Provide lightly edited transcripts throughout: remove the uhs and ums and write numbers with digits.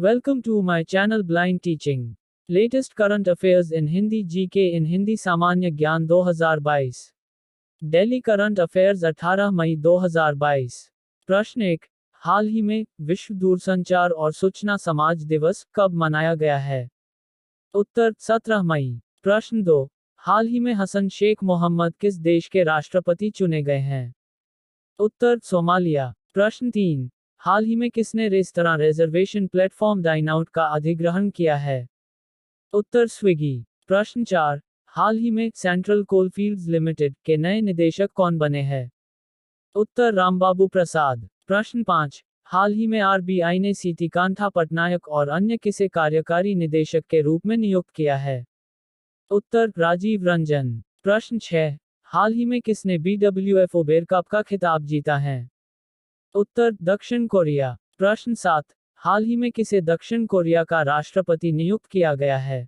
Welcome to my channel Blind Teaching. Latest current affairs in Hindi GK in Hindi सामान्य ज्ञान 2022. Delhi current affairs 18 मई 2022. प्रश्न 1. हाल ही में विश्व दूरसंचार और सूचना समाज दिवस कब मनाया गया है? उत्तर 17 मई. प्रश्न 2. हाल ही में हसन शेख मोहम्मद किस देश के राष्ट्रपति चुने गए हैं? उत्तर सोमालिया. प्रश्न 3. हाल ही में किसने restaurant reservation platform Dine Out का अधिग्रहण किया है? उत्तर स्विगी. प्रश्न 4. हाल ही में सेंट्रल कोलफील्ड्स लिमिटेड के नए निदेशक कौन बने हैं? उत्तर रामबाबू प्रसाद. प्रश्न 5. हाल ही में आरबीआई ने सीटी कांठा पटनायक और अन्य किसे कार्यकारी निदेशक के रूप में नियुक्त किया है? उत्तर राजीव रंजन. प्रश्न 6. हाल ही में किसने BWF उबेर कप का खिताब जीता है? उत्तर दक्षिण कोरिया. प्रश्न 7. हाल ही में किसे दक्षिण कोरिया का राष्ट्रपति नियुक्त किया गया है?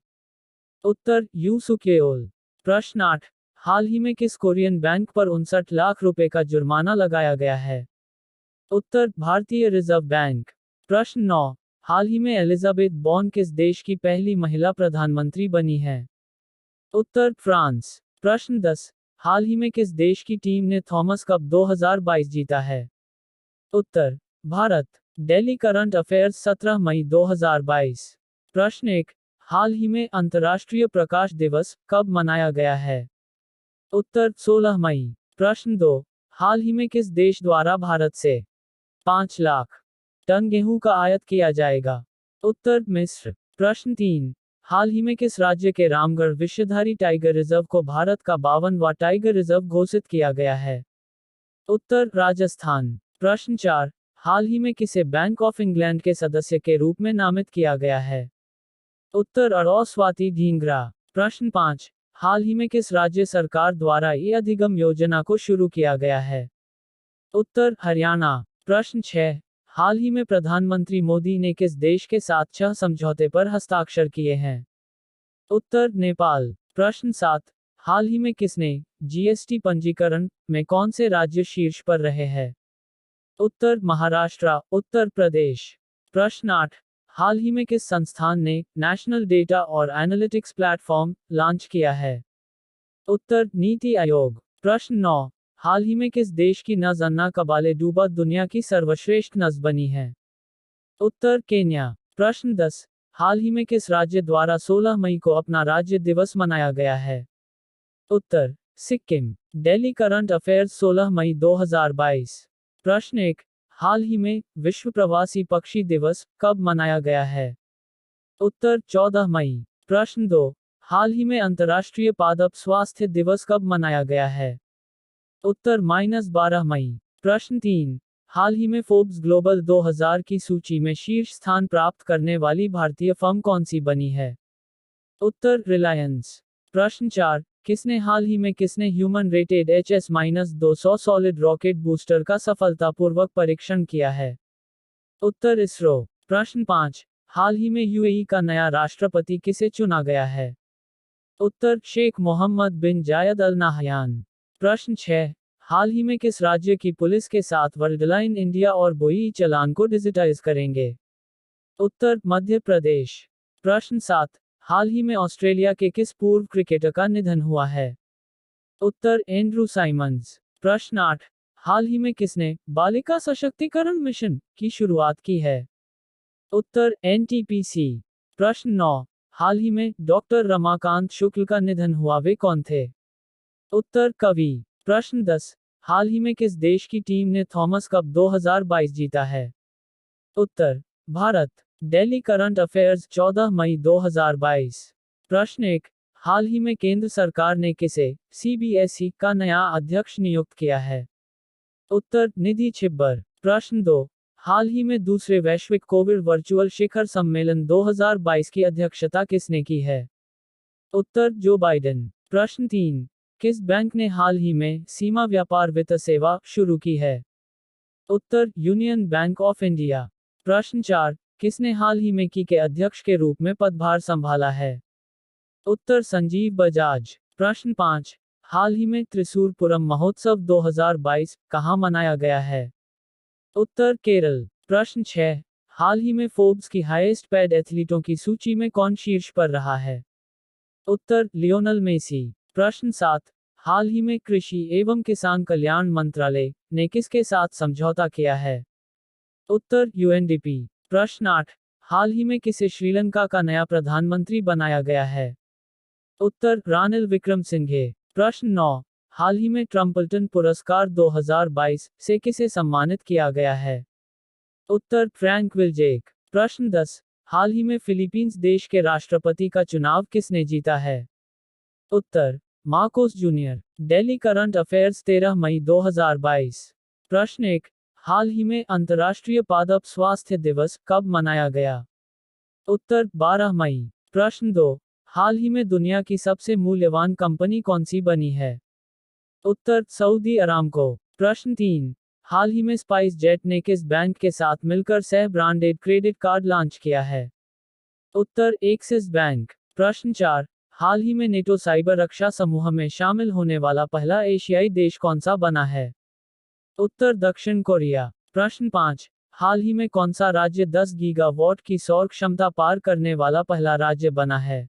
उत्तर यू सुक येओल. प्रश्न 8. हाल ही में किस कोरियन बैंक पर 59 लाख रुपए का जुर्माना लगाया गया है? उत्तर भारतीय रिजर्व बैंक. प्रश्न 9. हाल ही में एलिजाबेथ बॉर्न किस देश की पहली महिला प्रधानमंत्री बनी है? उत्तर फ्रांस. प्रश्न 10. हाल ही में किस देश की टीम ने थॉमस कप 2022 जीता है? उत्तर भारत. दिल्ली करंट अफेयर्स 17 मई 2022. प्रश्न 1. हाल ही में अंतर्राष्ट्रीय प्रकाश दिवस कब मनाया गया है? उत्तर 16 मई. प्रश्न 2. हाल ही में किस देश द्वारा भारत से 5 लाख टन गेहूं का आयात किया जाएगा? उत्तर मिस्र. प्रश्न 3. हाल ही में किस राज्य के रामगढ़ विषधारी टाइगर रिजर्व को भारत का 52वां टाइगर रिजर्व घोषित किया गया है? उत्तर राजस्थान. प्रश्न 4. हाल ही में किसे बैंक ऑफ इंग्लैंड के सदस्य के रूप में नामित किया गया है? उत्तर अड़ोसवाती ढींगरा. प्रश्न 5. हाल ही में किस राज्य सरकार द्वारा ई अधिगम योजना को शुरू किया गया है? उत्तर हरियाणा. प्रश्न 6. हाल ही में प्रधानमंत्री मोदी ने किस देश के साथ 6 समझौते पर हस्ताक्षर किए हैं? उत्तर नेपाल. प्रश्न 7. हाल ही में किसने जीएसटी पंजीकरण में कौन से राज्य शीर्ष पर रहे हैं? उत्तर महाराष्ट्र, उत्तर प्रदेश. प्रश्न 8. हाल ही में किस संस्थान ने नेशनल डेटा और एनालिटिक्स प्लेटफॉर्म लॉन्च किया है? उत्तर नीति आयोग. प्रश्न 9. हाल ही में किस देश की नज अन्ना कबाले डूबा दुनिया की सर्वश्रेष्ठ नज बनी है? उत्तर केन्या. प्रश्न 10. हाल ही में किस राज्य द्वारा 16 मई को अपना राज्य दिवस मनाया गया है? उत्तर सिक्किम. दिल्ली करंट अफेयर्स 16 मई 2022. प्रश्न 1. हाल ही में विश्व प्रवासी पक्षी दिवस कब मनाया गया है? उत्तर 14 मई. प्रश्न 2. हाल ही में अंतर्राष्ट्रीय पादप स्वास्थ्य दिवस कब मनाया गया है? उत्तर -12 मई. प्रश्न 3. हाल ही में फोर्ब्स ग्लोबल 2000 की सूची में शीर्ष स्थान प्राप्त करने वाली भारतीय फर्म कौन सी बनी है? उत्तर रिलायंस. प्रश्न 4. किसने हाल ही में किसने human rated HS-200 solid rocket booster का सफलतापूर्वक परीक्षण किया है? उत्तर इसरो. प्रश्न 5. हाल ही में यूएई का नया राष्ट्रपति किसे चुना गया है? उत्तर शेख मोहम्मद बिन जायद अल नाहयान. प्रश्न 6. हाल ही में किस राज्य की पुलिस के साथ वर्ल्डलाइन इंडिया और बोई चालान को डिजिटाइज करेंगे? उत्तर मध्य प्रदेश. प्रश्न 7. हाल ही में ऑस्ट्रेलिया के किस पूर्व क्रिकेटर का निधन हुआ है? उत्तर एंड्रू साइमंड्स. प्रश्न 8. हाल ही में किसने बालिका सशक्तिकरण मिशन की शुरुआत की है? उत्तर NTPC. प्रश्न 9. हाल ही में डॉक्टर रमाकांत शुक्ल का निधन हुआ, वे कौन थे? उत्तर कवि. प्रश्न 10. हाल ही में किस देश की टीम ने थॉमस कप 2022 जीता है? उत्तर भारत. दिल्ली करंट अफेयर्स 14 मई 2022. प्रश्न 1. हाल ही में केंद्र सरकार ने किसे CBSE का नया अध्यक्ष नियुक्त किया है? उत्तर निधि छिब्बर. प्रश्न 2. हाल ही में दूसरे वैश्विक कोविड वर्चुअल शिखर सम्मेलन 2022 की अध्यक्षता किसने की है? उत्तर जो बाइडेन. प्रश्न 3. किस बैंक ने हाल ही में सीमा व्यापार वित्त सेवा शुरू की है? उत्तर यूनियन बैंक ऑफ इंडिया. प्रश्न 4. किसने हाल ही में की के अध्यक्ष के रूप में पदभार संभाला है? उत्तर संजीव बजाज. प्रश्न 5. हाल ही में त्रिशूरपुरम महोत्सव 2022 कहाँ मनाया गया है? उत्तर केरल. प्रश्न 6. हाल ही में फोर्ब्स की हाईएस्ट पेड एथलीटों की सूची में कौन शीर्ष पर रहा है? उत्तर लियोनल मेसी। प्रश्न 7। हाल ही में कृषि एवं किसान कल्याण मंत्रालय ने किसके साथ समझौता किया है? उत्तर यूएनडीपी। प्रश्न 8। हाल ही में किसे श्रीलंका का नया प्रधानमंत्री बनाया गया है? उत्तर रानिल विक्रमसिंघे। प्रश्न 9। हाल ही में ट्रम्पल्टन पुरस्कार 2022 से किसे सम्मानित किया गया है? उत्तर फ्रैंक विल्जेक। प्रश्न 10। हाल ही में फिलीपींस देश के राष्ट्रपति का चुनाव किसने जीता है? उत्तर Marcos junior. Delhi current affairs 13 मई 2022। प्रश्न 1। हाल ही में अंतर्राष्ट्रीय पादप स्वास्थ्य दिवस कब मनाया गया? उत्तर 12 मई। प्रश्न 2। हाल ही में दुनिया की सबसे मूल्यवान कंपनी कौन सी बनी है? उत्तर सऊदी अरामको। प्रश्न 3। हाल ही में स्पाइस जेट ने किस बैंक के साथ मिलकर सह ब्रांडेड क्रेडिट कार्ड लॉन्च किया है? उत्तर एक्सिस बैंक। प्रश्न 4। हाल ही में नेटो साइबर रक्षा समूह में शामिल होने वाला पहला एशियाई देश कौन सा बना है? उत्तर दक्षिण कोरिया। प्रश्न 5। हाल ही में कौन सा राज्य 10 गीगावाट की सौर क्षमता पार करने वाला पहला राज्य बना है?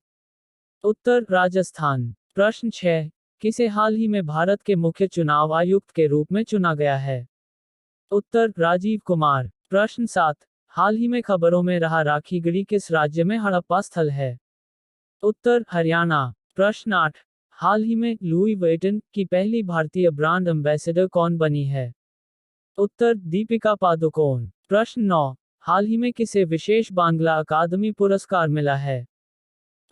उत्तर राजस्थान। प्रश्न 6। किसे हाल ही में भारत के मुख्य चुनाव आयुक्त के रूप में चुना गया है? उत्तर राजीव कुमार। प्रश्न 7। हाल ही में खबरों में रहा राखीगढ़ी किस राज्य में हड़प्पा स्थल है? उत्तर हरियाणा। प्रश्न 8। हाल ही में लुई वेटन की पहली भारतीय ब्रांड एम्बेसडर कौन बनी है? उत्तर दीपिका पादुकोण। प्रश्न 9। हाल ही में किसे विशेष बांग्ला अकादमी पुरस्कार मिला है?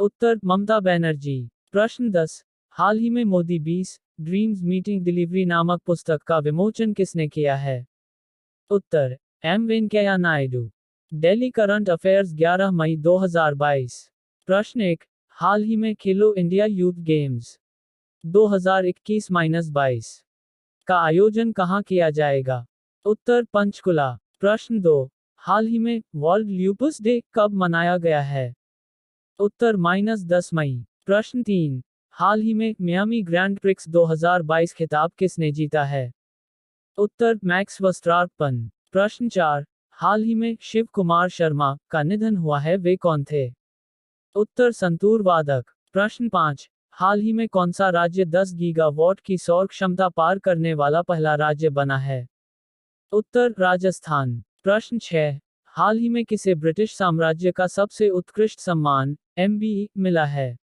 उत्तर ममता बनर्जी। प्रश्न 10। हाल ही में मोदी 20 ड्रीम्स मीटिंग डिलीवरी नामक पुस्तक का विमोचन किसने किया है? उत्तर M Venkaiah Naidu. Delhi current affairs 11 मई 2022। प्रश्न 1। हाल ही में खेलो इंडिया यूथ गेम्स 2021-22 का आयोजन कहाँ किया जाएगा? उत्तर पंचकुला। प्रश्न 2। हाल ही में वर्ल्ड ल्यूपस डे कब मनाया गया है? उत्तर -10 मई। प्रश्न 3। हाल ही में मियामी ग्रैंड प्रिक्स 2022 खिताब किसने जीता है? उत्तर मैक्स वर्स्ट्रापन। प्रश्न 4। हाल ही में शिव कुमार शर्मा का निधन हुआ है, वे कौन थे? उत्तर संतूर वादक। प्रश्न 5। हाल ही में कौन सा राज्य 10 गीगावाट की सौर क्षमता पार करने वाला पहला राज्य बना है? उत्तर राजस्थान। प्रश्न 6। हाल ही में किसे ब्रिटिश साम्राज्य का सबसे उत्कृष्ट सम्मान MBE मिला है?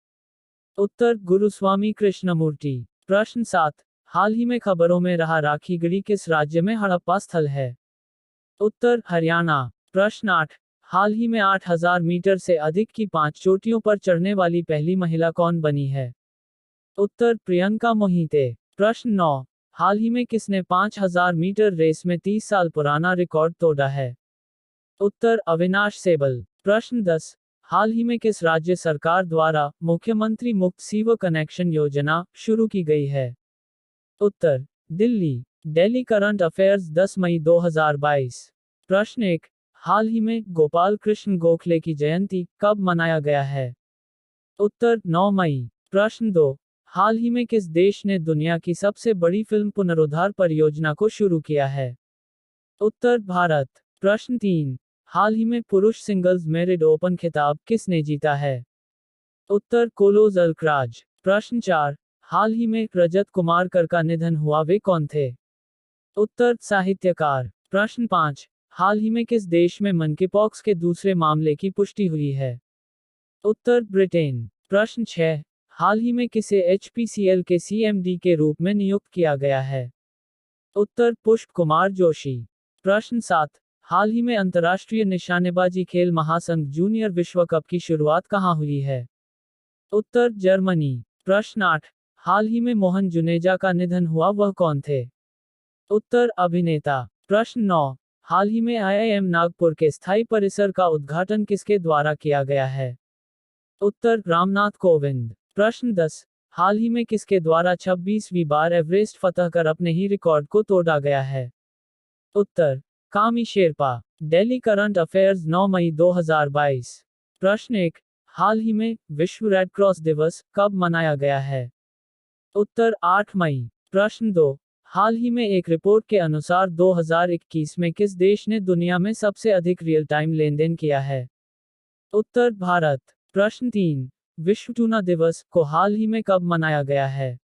उत्तर गुरुस्वामी कृष्णमूर्ति। प्रश्न 7। हाल ही में खबरों में रहा राखीगढ़ी किस राज्य में हड़प्पा स्थल है? उत्तर हरियाणा। प्रश्न 8। हाल ही में 8000 मीटर से अधिक की 5 चोटियों पर चढ़ने वाली पहली महिला कौन बनी है? उत्तर प्रियंका मोहिते। प्रश्न 9। हाल ही में किसने 5000 मीटर रेस में 30 साल पुराना रिकॉर्ड तोड़ा है? उत्तर अविनाश सेबल। प्रश्न 10। हाल ही में किस राज्य सरकार द्वारा मुख्यमंत्री मुफ्त सीवर कनेक्शन योजना शुरू की गई है? उत्तर दिल्ली। दिल्ली करंट अफेयर्स 10 मई 2022। प्रश्न 1। हाल ही में गोपाल कृष्ण गोखले की जयंती कब मनाया गया है? उत्तर 9 मई। प्रश्न 2। हाल ही में किस देश ने दुनिया की सबसे बड़ी फिल्म पुनरुद्धार परियोजना को शुरू किया है? उत्तर भारत। प्रश्न 3। हाल ही में पुरुष सिंगल्स मेरिड ओपन खिताब किसने जीता है? उत्तर कोलोज अल्क्राज। प्रश्न 4। हाल ही में रजत कुमारकर का निधन हुआ, वे कौन थे? उत्तर साहित्यकार। प्रश्न 5। हाल ही में किस देश में मंकीपॉक्स के दूसरे मामले की पुष्टि हुई है? उत्तर ब्रिटेन। प्रश्न 6। हाल ही में किसे HPCL के CMD के रूप में नियुक्त किया गया है? उत्तर पुष्प कुमार जोशी। प्रश्न 7। हाल ही में अंतर्राष्ट्रीय निशानेबाजी खेल महासंघ जूनियर विश्व कप की शुरुआत कहाँ हुई है? उत्तर जर्मनी। प्रश्न 8। हाल ही में मोहन जुनेजा का निधन हुआ, वह कौन थे? उत्तर अभिनेता। प्रश्न 9। हाल ही में IIM नागपुर के स्थायी परिसर का उद्घाटन किसके द्वारा किया गया है? उत्तर रामनाथ कोविंद। प्रश्न 10। हाल ही में किसके द्वारा 26वीं बार एवरेस्ट फतह कर अपने ही रिकॉर्ड को तोड़ा गया है? उत्तर कामी शेरपा। दिल्ली करंट अफेयर्स 9 मई 2022। प्रश्न 1। हाल ही में विश्व रेड क्रॉस दिवस कब मनाया गया है? उत्तर 8 मई। प्रश्न 2। हाल ही में एक रिपोर्ट के अनुसार 2021 में किस देश ने दुनिया में सबसे अधिक रियल टाइम लेनदेन किया है? उत्तर भारत। प्रश्न 3, विश्व टूना दिवस को हाल ही में कब मनाया गया है?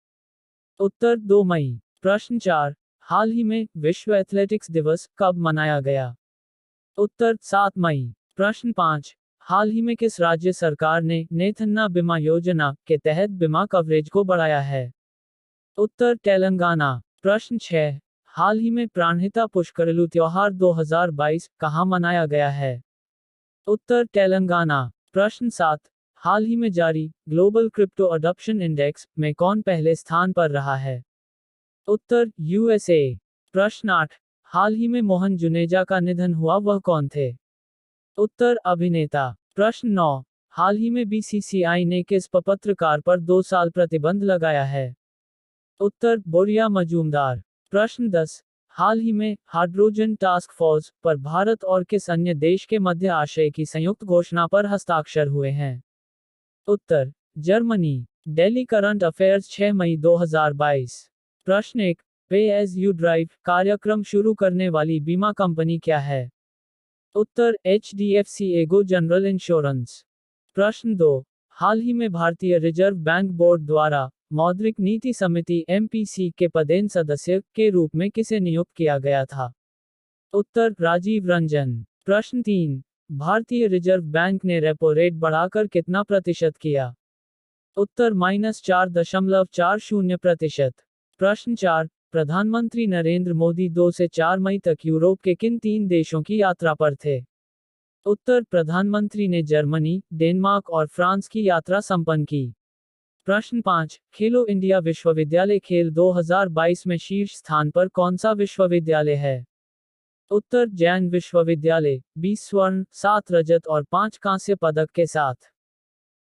उत्तर 2 मई। प्रश्न 4, हाल ही में विश्व एथलेटिक्स दिवस कब मनाया गया? उत्तर 7 मई। प्रश्न 5, हाल ही में किस राज्य सरकार ने नेथन्ना बीमा योजना के तहत बीमा कवरेज को बढ़ाया है? उत्तर तेलंगाना। प्रश्न 6, हाल ही में प्राणहिता पुष्करलू त्योहार 2022 कहाँ मनाया गया है? उत्तर तेलंगाना। प्रश्न 7, हाल ही में जारी ग्लोबल क्रिप्टो अडॉप्शन इंडेक्स में कौन पहले स्थान पर रहा है? उत्तर यूएसए। प्रश्न 8, हाल ही में मोहन जुनेजा का निधन हुआ, वह कौन थे? उत्तर अभिनेता। प्रश्न 9, हाल ही में बीसीसीआई ने किस पत्रकार पर 2 साल प्रतिबंध लगाया है? उत्तर बोरिया मजूमदार। प्रश्न 10, हाल ही में हाइड्रोजन टास्क फोर्स पर भारत और किस अन्य देश के मध्य आशय की संयुक्त घोषणा पर हस्ताक्षर हुए हैं? उत्तर जर्मनी। दिल्ली करंट अफेयर्स 6 मई 2022। प्रश्न 1, पे एज यू ड्राइव कार्यक्रम शुरू करने वाली बीमा कंपनी क्या है? उत्तर HDFC एगो जनरल इंश्योरेंस। प्रश्न 2, हाल ही में भारतीय रिजर्व बैंक बोर्ड द्वारा मौद्रिक नीति समिति MPC के पदेन सदस्य के रूप में किसे नियुक्त किया गया था? उत्तर राजीव रंजन। प्रश्न 3, भारतीय रिजर्व बैंक ने रेपो रेट बढ़ाकर कितना प्रतिशत किया? उत्तर -4.40%। प्रश्न 4, प्रधानमंत्री नरेंद्र मोदी 2 से 4 मई तक यूरोप के किन 3 देशों की यात्रा पर थे? उत्तर प्रधानमंत्री ने जर्मनी, डेनमार्क और फ्रांस की यात्रा संपन्न की। प्रश्न 5, खेलो इंडिया विश्वविद्यालय खेल 2022 में शीर्ष स्थान पर कौन सा विश्वविद्यालय है? उत्तर जैन विश्वविद्यालय, 20 स्वर्ण, 7 रजत और 5 कांस्य पदक के साथ।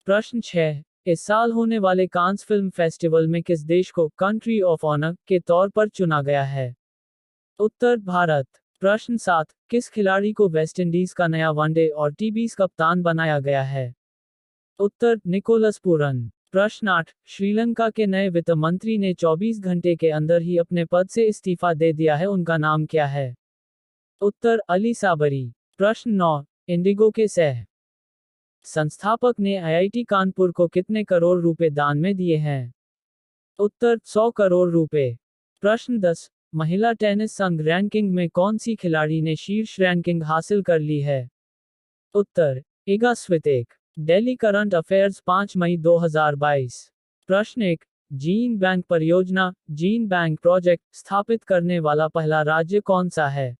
प्रश्न 6, इस साल होने वाले कांस फिल्म फेस्टिवल में किस देश को कंट्री ऑफ ऑनर के तौर पर चुना गया है? उत्तर भारत। प्रश्न 7, किस खिलाड़ी को वेस्टइंडीज का नया वनडे और टी20 कप्तान बनाया गया है? उत्तर निकोलस पूरन। प्रश्न 8, श्रीलंका के नए वित्त मंत्री ने 24 घंटे के अंदर ही अपने पद से इस्तीफा दे दिया है, उनका नाम क्या है? उत्तर अली साबरी। प्रश्न 9, इंडिगो के सह संस्थापक ने IIT कानपुर को कितने करोड़ रुपए दान में दिए हैं? उत्तर 100 करोड़ रुपए। प्रश्न 10, महिला टेनिस संघ रैंकिंग में कौन सी खिलाड़ी ने शीर्ष रैंकिंग हासिल कर ली है? उत्तर Iga Swiatek. Delhi current affairs 5 मई 2022। प्रश्न 1, जीन बैंक परियोजना जीन बैंक प्रोजेक्ट स्थापित करने वाला पहला राज्य कौन सा है?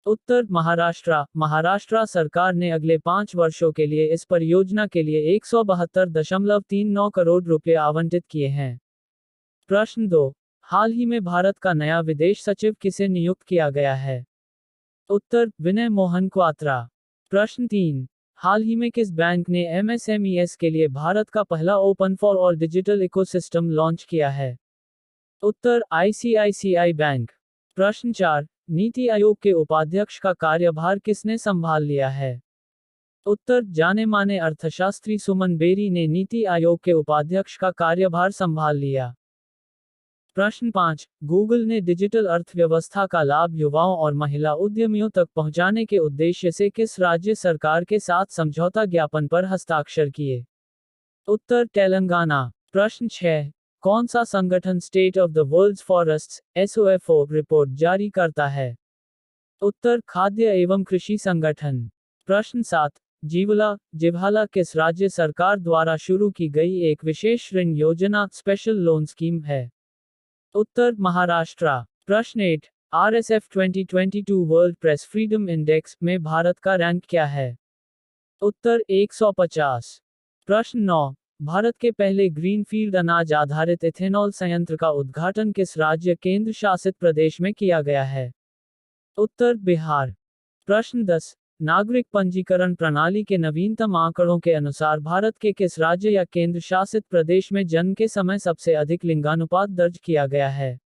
उत्तर महाराष्ट्र। महाराष्ट्र सरकार ने अगले 5 वर्षों के लिए इस परियोजना के लिए 172.39 करोड़ रुपए आवंटित किए हैं। प्रश्न 2, हाल ही में भारत का नया विदेश सचिव किसे नियुक्त किया गया है? उत्तर विनय मोहन क्वात्रा। प्रश्न 3, हाल ही में किस बैंक ने MSMEs के लिए भारत का पहला open for all digital ecosystem launch किया है? उत्तर ICICI बैंक। प्रश्न 4, नीति आयोग के उपाध्यक्ष का कार्यभार किसने संभाल लिया है? उत्तर जाने माने अर्थशास्त्री सुमन बेरी ने नीति आयोग के उपाध्यक्ष का कार्यभार संभाल लिया। प्रश्न 5, गूगल ने डिजिटल अर्थव्यवस्था का लाभ युवाओं और महिला उद्यमियों तक पहुंचाने के उद्देश्य से किस राज्य सरकार के साथ समझौता ज्ञापन पर हस्ताक्षर किए? उत्तर तेलंगाना। प्रश्न 6, कौन सा संगठन State of the World's Forests SOFO report जारी करता है? उत्तर खाद्य एवं कृषि संगठन। प्रश्न 7, जिवहाला किस राज्य सरकार द्वारा शुरू की गई एक विशेष ऋण योजना स्पेशल लोन स्कीम है? उत्तर महाराष्ट्र। प्रश्न 8, RSF 2022 world press freedom index में भारत का रैंक क्या है? उत्तर 150। प्रश्न 9, भारत के पहले ग्रीनफील्ड अनाज आधारित इथेनॉल संयंत्र का उद्घाटन किस राज्य केंद्र शासित प्रदेश में किया गया है? उत्तर बिहार। प्रश्न 10, नागरिक पंजीकरण प्रणाली के नवीनतम आंकड़ों के अनुसार भारत के किस राज्य या केंद्र शासित प्रदेश में जन्म के समय सबसे अधिक लिंगानुपात दर्ज किया गया है?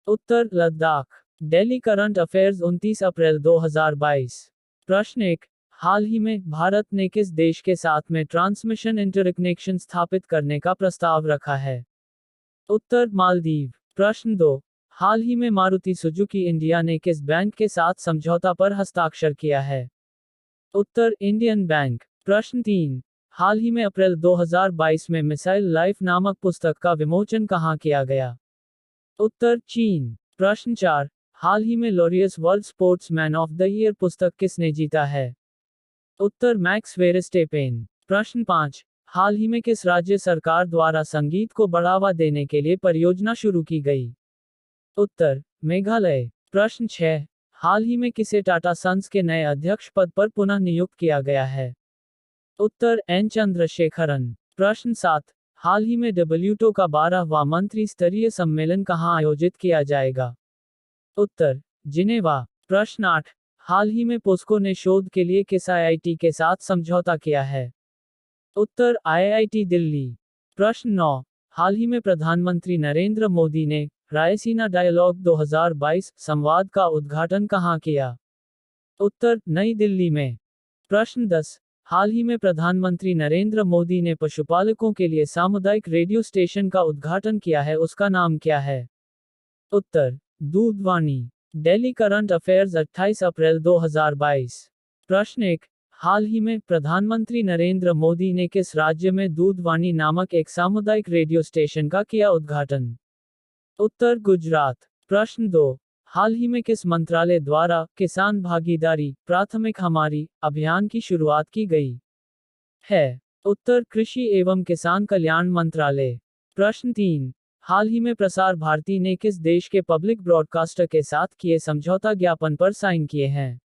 उत्तर लद्दाख। दिल्ली करंट अफेयर्स 29 अप्रैल 2022। प्रश्न 1, हाल ही में भारत ने किस देश के साथ में ट्रांसमिशन इंटरकनेक्शन स्थापित करने का प्रस्ताव रखा है? उत्तर मालदीव। प्रश्न 2, हाल ही में मारुति सुजुकी इंडिया ने किस बैंक के साथ समझौता पर हस्ताक्षर किया है? उत्तर इंडियन बैंक। प्रश्न 3। हाल ही में अप्रैल 2022 में मिसाइल लाइफ नामक पुस्तक का विमोचन कहाँ किया गया? उत्तर चीन। प्रश्न 4। हाल ही में Laureus world sportsman of the year पुस्तक किसने जीता है? उत्तर मैक्स वेरस्टेपेन। प्रश्न 5। हाल ही में किस राज्य सरकार द्वारा संगीत को बढ़ावा देने के लिए परियोजना शुरू की गई? उत्तर मेघालय। प्रश्न 6। हाल ही में किसे टाटा सन्स के नए अध्यक्ष पद पर पुनः नियुक्त किया गया है? उत्तर एन चंद्रशेखरन। प्रश्न 7। हाल ही में डब्ल्यूटो का 12वां मंत्री स्तरीय सम्मेलन कहाँ आयोजित किया जाएगा? उत्तर जिनेवा। प्रश्न 8। हाल ही में पोस्को ने शोध के लिए किस आईआईटी के साथ समझौता किया है? उत्तर आईआईटी दिल्ली। प्रश्न 9। हाल ही में प्रधानमंत्री नरेंद्र मोदी ने रायसीना डायलॉग 2022 संवाद का उद्घाटन कहाँ किया? उत्तर नई दिल्ली में। प्रश्न 10। हाल ही में प्रधानमंत्री नरेंद्र मोदी ने पशुपालकों के लिए सामुदायिक रेडियो स्टेशन का उद्घाटन किया है, उसका नाम क्या है? उत्तर दूधवाणी। दिल्ली करंट अफेयर्स 28 अप्रैल 2022। प्रश्न 1। हाल ही में प्रधानमंत्री नरेंद्र मोदी ने किस राज्य में दूधवाणी नामक एक सामुदायिक रेडियो स्टेशन का किया उद्घाटन? उत्तर गुजरात। प्रश्न 2। हाल ही में किस मंत्रालय द्वारा किसान भागीदारी प्राथमिक हमारी अभियान की शुरुआत की गई है? उत्तर कृषि एवं किसान कल्याण मंत्रालय। प्रश्न 3। हाल ही में प्रसार भारती ने किस देश के पब्लिक ब्रॉडकास्टर के साथ किए समझौता ज्ञापन पर साइन किए हैं?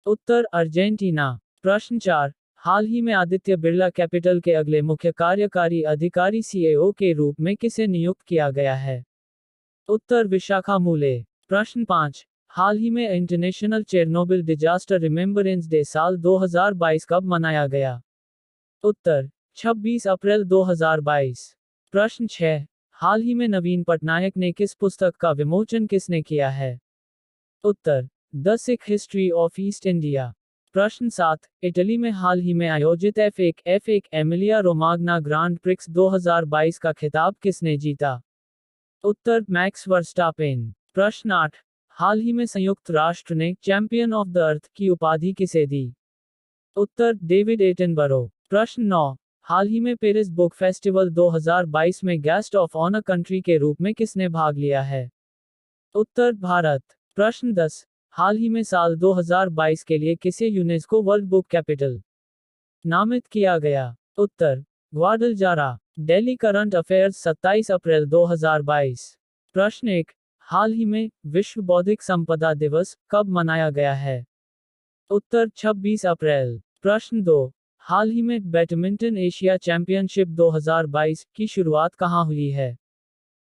उत्तर अर्जेंटीना। प्रश्न 4। हाल ही में आदित्य बिरला कैपिटल के अगले मुख्य कार्यकारी अधिकारी सीईओ के रूप में किसे नियुक्त किया गया है? उत्तर विशाखा मूले। प्रश्न 5। हाल ही में international Chernobyl disaster remembrance day साल 2022 कब मनाया गया? उत्तर 26 अप्रैल 2022। प्रश्न 6। हाल ही में नवीन पटनायक ने किस पुस्तक का विमोचन किसने किया है? उत्तर the Sikh history of East India. प्रश्न 7। इटली में हाल ही में आयोजित F1 Emilia Romagna grand prix 2022 का खिताब किसने जीता? उत्तर मैक्स वर्स्टापेन। प्रश्न 8। हाल ही में संयुक्त राष्ट्र ने चैंपियन ऑफ द अर्थ की उपाधि किसे दी? उत्तर डेविड एटनबरो। प्रश्न 9। हाल ही में पेरिस बुक फेस्टिवल 2022 में गेस्ट ऑफ ऑनर कंट्री के रूप में किसने भाग लिया है? उत्तर भारत। प्रश्न 10। हाल ही में साल 2022 के लिए किसे यूनेस्को वर्ल्ड बुक कैपिटल नामित किया गया? उत्तर ग्वाडलजारा। दिल्ली करंट अफेयर्स 27 अप्रैल 2022। प्रश्न 1। हाल ही में विश्व बौद्धिक संपदा दिवस कब मनाया गया है? उत्तर 26 अप्रैल। प्रश्न 2। हाल ही में बैडमिंटन एशिया चैंपियनशिप 2022 की शुरुआत कहाँ हुई है?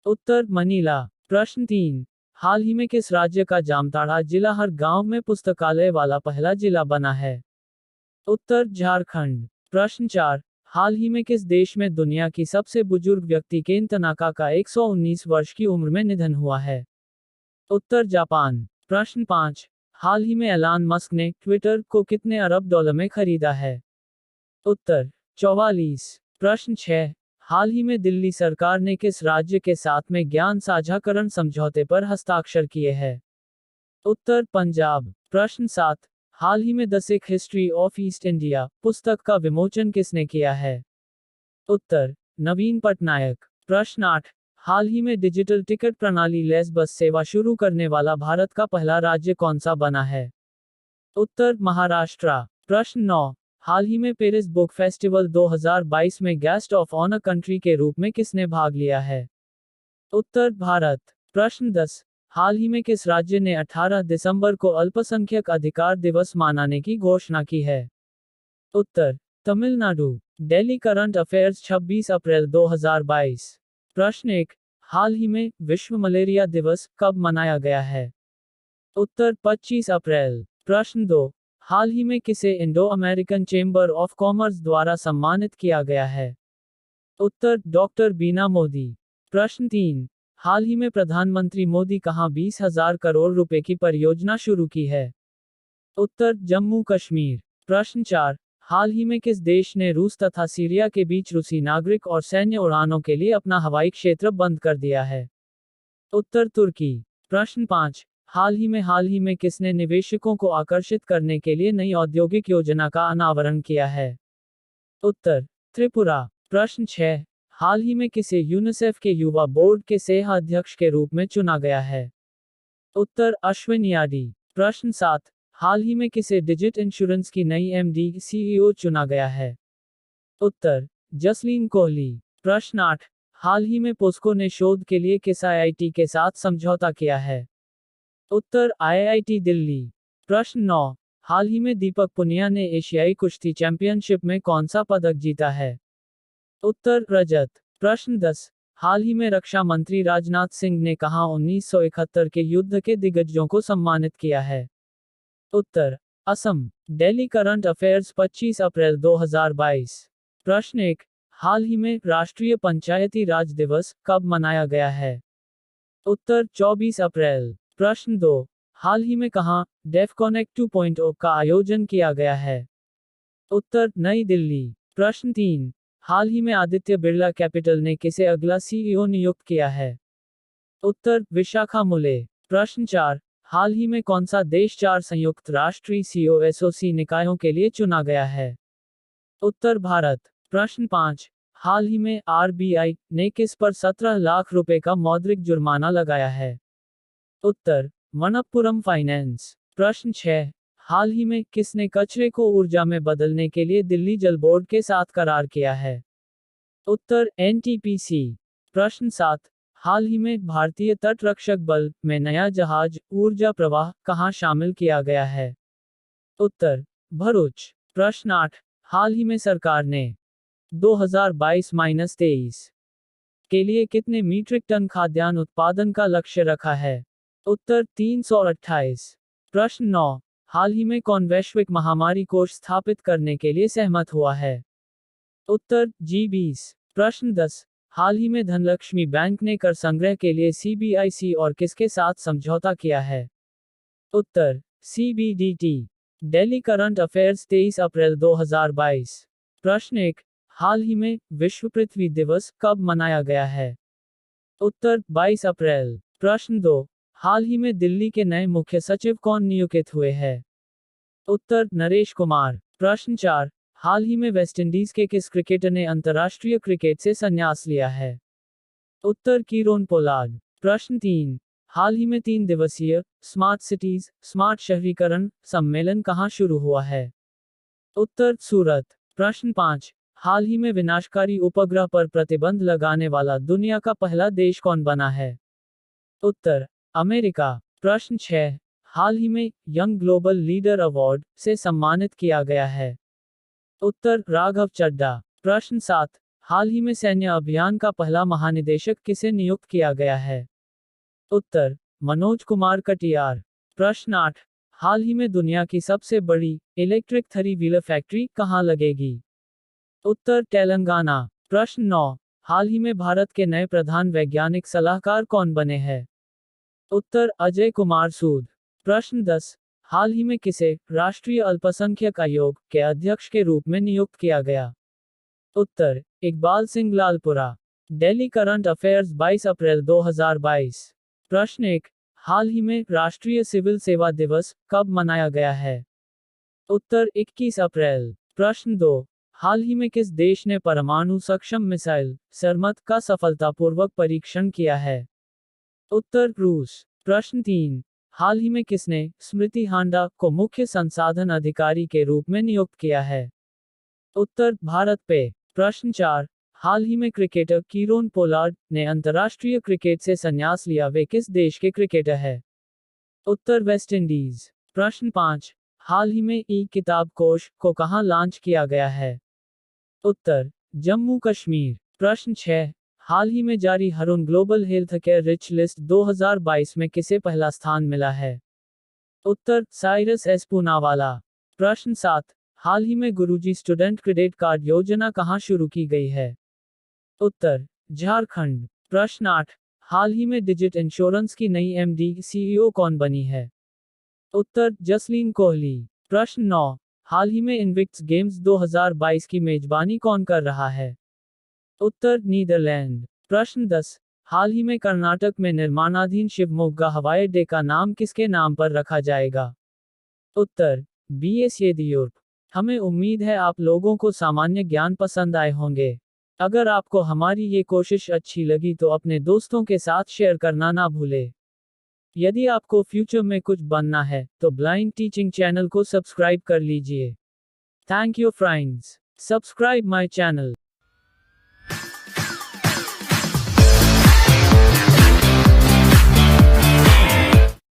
उत्तर मनीला। प्रश्न 3। हाल ही में किस राज्य का जामताड़ा जिला हर गांव में पुस्तकालय वाला पहला जिला बना है? उत्तर झारखंड। प्रश्न 4। हाल ही में किस देश में दुनिया की सबसे बुजुर्ग व्यक्ति केन तनाका का 119 वर्ष की उम्र में निधन हुआ है? उत्तर जापान। प्रश्न 5। हाल ही में एलन मस्क ने ट्विटर को कितने अरब डॉलर में खरीदा है? उत्तर 44। प्रश्न 6। हाल ही में दिल्ली सरकार ने किस राज्य के साथ में ज्ञान साझाकरण समझौते पर हस्ताक्षर किए हैं? उत्तर पंजाब। प्रश्न 7। हाल ही में the Sikh history of East India पुस्तक का विमोचन किसने किया है? उत्तर नवीन पटनायक। प्रश्न 8। हाल ही में डिजिटल टिकट प्रणाली लेस बस सेवा शुरू करने वाला भारत का पहला राज्य कौन सा बना है? उत्तर महाराष्ट्र। प्रश्न 9। हाल ही में पेरिस बुक फेस्टिवल 2022 में गेस्ट ऑफ ऑनर कंट्री के रूप में किसने भाग लिया है? उत्तर भारत। प्रश्न 10। हाल ही में किस राज्य ने 18 दिसंबर को अल्पसंख्यक अधिकार दिवस मनाने की घोषणा की है? उत्तर तमिलनाडु। दिल्ली करंट अफेयर्स 26 अप्रैल 2022। प्रश्न 1। हाल ही में विश्व मलेरिया दिवस कब मनाया गया है? उत्तर 25 अप्रैल। प्रश्न 2। हाल ही में किसे Indo American chamber of commerce द्वारा सम्मानित किया गया है? उत्तर डॉक्टर बीना मोदी। प्रश्न 3। हाल ही में प्रधानमंत्री मोदी कहां 20,000 करोड़ रुपए की परियोजना शुरू की है? उत्तर जम्मू कश्मीर। प्रश्न 4। हाल ही में किस देश ने रूस तथा सीरिया के बीच रूसी नागरिक और सैन्य उड़ानों के लिए अपना हवाई क्षेत्र बंद कर दिया है? उत्तर तुर्की। प्रश्न 5, हाल ही में किसने निवेशकों को आकर्षित करने के लिए नई औद्योगिक योजना का अनावरण किया है? उत्तर त्रिपुरा। प्रश्न 6, हाल ही में किसे यूनिसेफ के युवा बोर्ड के सह अध्यक्ष के रूप में चुना गया है? उत्तर अश्विन यादी। प्रश्न 7, हाल ही में किसे डिजिट इंश्योरेंस की नई एमडी सीईओ चुना गया है? उत्तर जसलीन कोहली। प्रश्न 8, हाल ही में पोस्को ने शोध के लिए किस आईआईटी के साथ समझौता किया है? उत्तर आईआईटी दिल्ली। प्रश्न 9, हाल ही में दीपक पुनिया ने एशियाई कुश्ती चैंपियनशिप में कौन सा पदक जीता है? उत्तर रजत। प्रश्न 10, हाल ही में रक्षा मंत्री राजनाथ सिंह ने कहां 1971 के युद्ध के दिग्गजों को सम्मानित किया है? उत्तर असम। दिल्ली करंट अफेयर्स 25 अप्रैल 2022। प्रश्न 1, हाल ही में राष्ट्रीय पंचायती राज दिवस कब मनाया गया है? उत्तर 24 अप्रैल। प्रश्न 2, हाल ही में कहां डेफकॉनेक्ट 2.0 का आयोजन किया गया है? उत्तर नई दिल्ली। प्रश्न 3, हाल ही में आदित्य बिरला कैपिटल ने किसे अगला सीईओ नियुक्त किया है? उत्तर विशाखा मुले। प्रश्न 4, हाल ही में कौन सा देश 4 संयुक्त राष्ट्र सीओएसओसी निकायों के लिए चुना गया है? उत्तर भारत। प्रश्न 5, हाल ही में आरबीआई ने किस पर 17 लाख रुपए का मौद्रिक जुर्माना लगाया है? उत्तर मनप्पुरम फाइनेंस। प्रश्न 6, हाल ही में किसने कचरे को ऊर्जा में बदलने के लिए दिल्ली जल बोर्ड के साथ करार किया है? उत्तर एनटीपीसी। प्रश्न 7, हाल ही में भारतीय तटरक्षक बल में नया जहाज ऊर्जा प्रवाह कहाँ शामिल किया गया है? उत्तर भरूच। प्रश्न 8, हाल ही में सरकार ने 2022-23 के लिए कितने मीट्रिक टन खाद्यान्न उत्पादन का लक्ष्य रखा है? उत्तर 328। प्रश्न 9, हाल ही में कौन वैश्विक महामारी कोष स्थापित करने के लिए सहमत हुआ है? उत्तर G20। प्रश्न 10, हाल ही में धनलक्ष्मी बैंक ने कर संग्रह के लिए सीबीआईसी और किसके साथ समझौता किया है? उत्तर सीबीडीटी। दिल्ली करंट अफेयर्स 23 अप्रैल 2022। प्रश्न 1, हाल ही में विश्व पृथ्वी दिवस कब मनाया गया है? उत्तर 22 अप्रैल। प्रश्न 2, हाल ही में दिल्ली के नए मुख्य सचिव कौन नियुक्त हुए हैं? उत्तर नरेश कुमार। प्रश्न 4, हाल ही में वेस्टइंडीज के किस क्रिकेटर ने अंतर्राष्ट्रीय क्रिकेट से संन्यास लिया है? उत्तर कीरोन पोलार्ड। प्रश्न 3, हाल ही में 3 दिवसीय स्मार्ट सिटीज स्मार्ट शहरीकरण सम्मेलन कहाँ शुरू हुआ है? उत्तर सूरत। प्रश्न 5, हाल ही में विनाशकारी उपग्रह पर प्रतिबंध लगाने वाला दुनिया का पहला देश कौन बना है? उत्तर अमेरिका। प्रश्न 6, हाल ही में यंग ग्लोबल लीडर अवार्ड से सम्मानित किया गया है? उत्तर राघव चड्ढा। प्रश्न 7, हाल ही में सैन्य अभियान का पहला महानिदेशक किसे नियुक्त किया गया है? उत्तर मनोज कुमार कटियार। प्रश्न 8, हाल ही में दुनिया की सबसे बड़ी इलेक्ट्रिक 3 व्हीलर फैक्ट्री कहाँ लगेगी? उत्तर तेलंगाना। प्रश्न 9, हाल ही में भारत के नए प्रधान वैज्ञानिक सलाहकार कौन बने हैं? उत्तर अजय कुमार सूद। प्रश्न 10, हाल ही में किसे राष्ट्रीय अल्पसंख्यक आयोग के अध्यक्ष के रूप में नियुक्त किया गया? उत्तर इकबाल सिंह लालपुरा। दिल्ली करंट अफेयर्स 22 अप्रैल 2022। प्रश्न 1, हाल ही में राष्ट्रीय सिविल सेवा दिवस कब मनाया गया है? उत्तर 21 अप्रैल। प्रश्न 2, हाल ही में किस देश ने परमाणु सक्षम मिसाइल सरमत का सफलतापूर्वक परीक्षण किया है? उत्तर रूस। प्रश्न 3, हाल ही में किसने स्मृति हांडा को मुख्य संसाधन अधिकारी के रूप में नियुक्त किया है? उत्तर भारत पे। प्रश्न 4, हाल ही में क्रिकेटर कीरोन पोलार्ड ने अंतर्राष्ट्रीय क्रिकेट से संन्यास लिया, वे किस देश के क्रिकेटर है? उत्तर वेस्टइंडीज। प्रश्न 5, हाल ही में ई किताब कोश को कहां लॉन्च किया गया है? उत्तर जम्मू कश्मीर। प्रश्न 6, हाल ही में जारी Hurun global health care rich list 2022 में किसे पहला स्थान मिला है? उत्तर साइरस एस पूनावाला। प्रश्न 7, हाल ही में गुरुजी स्टूडेंट क्रेडिट कार्ड योजना कहां शुरू की गई है? उत्तर झारखंड। प्रश्न 8, हाल ही में डिजिट इंश्योरेंस की नई एमडी सीईओ कौन बनी है? उत्तर जसलीन कोहली। प्रश्न 9, हाल ही में इनविक्ट्स गेम्स 2022 की मेजबानी कौन कर रहा है? उत्तर नीदरलैंड। प्रश्न 10, हाल ही में कर्नाटक में निर्माणाधीन शिवमोग्गा हवाई अड्डे का नाम किसके नाम पर रखा जाएगा? उत्तर BS येदियुरप्पा। हमें उम्मीद है आप लोगों को सामान्य ज्ञान पसंद आए होंगे। अगर आपको हमारी ये कोशिश अच्छी लगी तो अपने दोस्तों के साथ शेयर करना ना भूले। यदि आपको फ्यूचर में कुछ बनना है तो ब्लाइंड टीचिंग चैनल को सब्सक्राइब कर लीजिए। Thank you friends. Subscribe my channel.